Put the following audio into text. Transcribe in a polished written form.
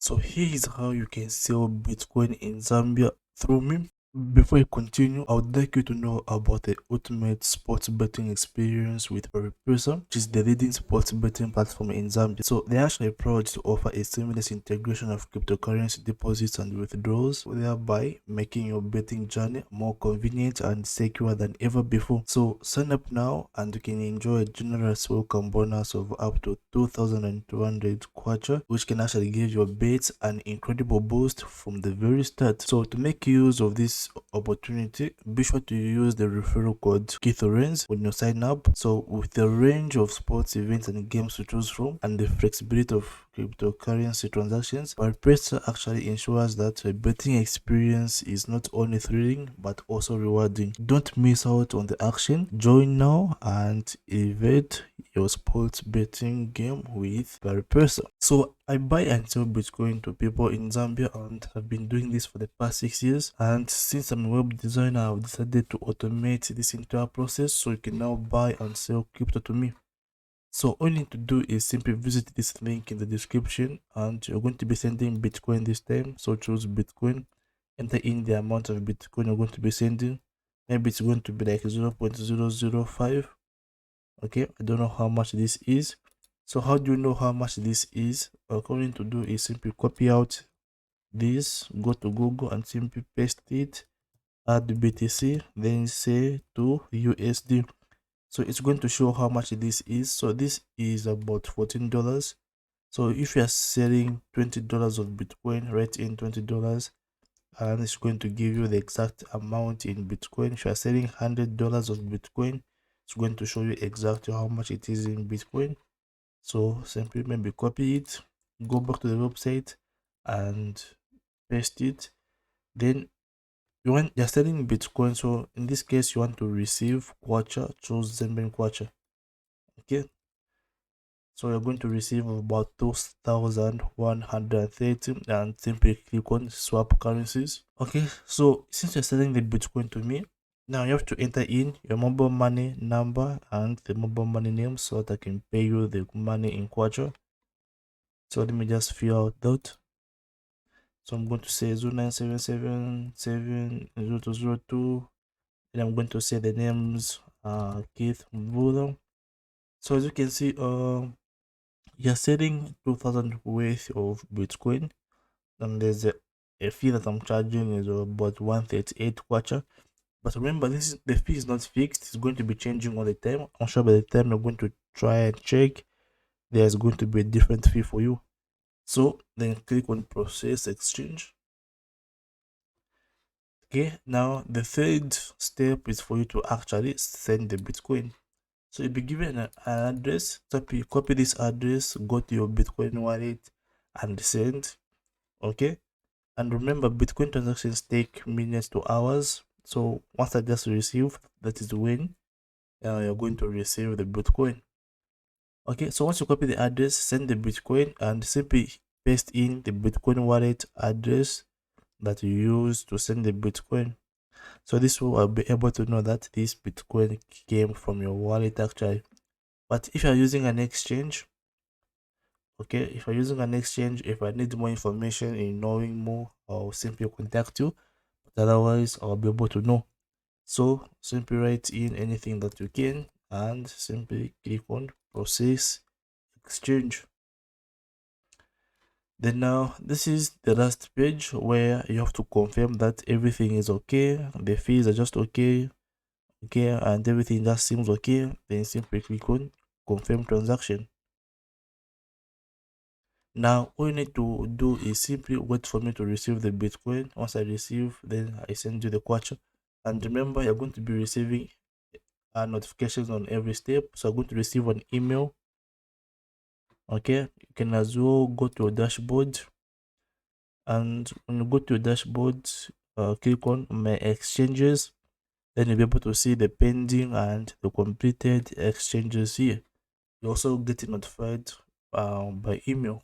So here is how you can sell Bitcoin in Zambia through me. Before I continue, I would like you to know about the ultimate sports betting experience with Person, which is the leading sports betting platform in Zambia. So they're actually proud to offer a seamless integration of cryptocurrency deposits and withdrawals, thereby making your betting journey more convenient and secure than ever before. So sign up now and you can enjoy a generous welcome bonus of up to 2,200 kwacha, which can actually give your bets an incredible boost from the very start. So to make use of this opportunity, be sure to use the referral code KEITHORENS when you sign up. So with the range of sports events and games to choose from and the flexibility of cryptocurrency transactions, Paripresa actually ensures that a betting experience is not only thrilling but also rewarding. Don't miss out on the action. Join now and evade your sports betting game with Paripresa. So I buy and sell Bitcoin to people in Zambia and have been doing this for the past 6 years. And since I'm a web designer, I've decided to automate this entire process so you can now buy and sell crypto to me. So all you need to do is simply visit this link in the description and you're going to be sending Bitcoin this time. So choose Bitcoin, enter in the amount of Bitcoin you're going to be sending. Maybe it's going to be like 0.005. Okay, I don't know how much this is. So how do you know how much this is? All you need to do is simply copy out this, go to Google and simply paste it, add BTC, then say to USD. So it's going to show how much this is. So this is about $14. So if you are selling $20 of Bitcoin, write in $20 and it's going to give you the exact amount in Bitcoin. If you are selling $100 of Bitcoin, it's going to show you exactly how much it is in Bitcoin. So simply maybe copy it, go back to the website and paste it. Then you're selling Bitcoin, so in this case you want to receive kwacha, choose Zambian kwacha. Okay, so you're going to receive about 2,130 and simply click on swap currencies. Okay, so since you're selling the Bitcoin to me, now you have to enter in your mobile money number and the mobile money name so that I can pay you the money in kwacha. So let me just fill out that. So I'm going to say 0977700202, and I'm going to say the names Keith Mvula. So as you can see, you're selling 2,000 worth of Bitcoin, and there's a fee that I'm charging is about 138 kwacha. But remember, the fee is not fixed, it's going to be changing all the time. I'm sure by the time you're going to try and check, there's going to be a different fee for you. So then click on process exchange. Okay, now the third step is for you to actually send the Bitcoin. So you'll be given an address. So you copy this address, go to your Bitcoin wallet and send. Okay, and remember, Bitcoin transactions take minutes to hours. So once I just receive, that is when you're going to receive the Bitcoin. Okay, so once you copy the address, send the Bitcoin and simply paste in the Bitcoin wallet address that you use to send the Bitcoin. So this will I'll be able to know that this Bitcoin came from your wallet actually. But if you're using an exchange, okay, if you're using an exchange, if I need more information in knowing more, I'll simply contact you. But otherwise, I'll be able to know. So simply write in anything that you can and simply click on process exchange. Then now this is the last page where you have to confirm that everything is okay, the fees are just okay, and everything just seems okay. Then simply click on confirm transaction. Now all you need to do is simply wait for me to receive the Bitcoin. Once I receive, then I send you the kwacha. And remember, you're going to be receiving notifications on every step. So I'm going to receive an email. Okay, you can as well go to your dashboard, and when you go to your dashboard, click on my exchanges. Then you'll be able to see the pending and the completed exchanges here. You also get notified by email.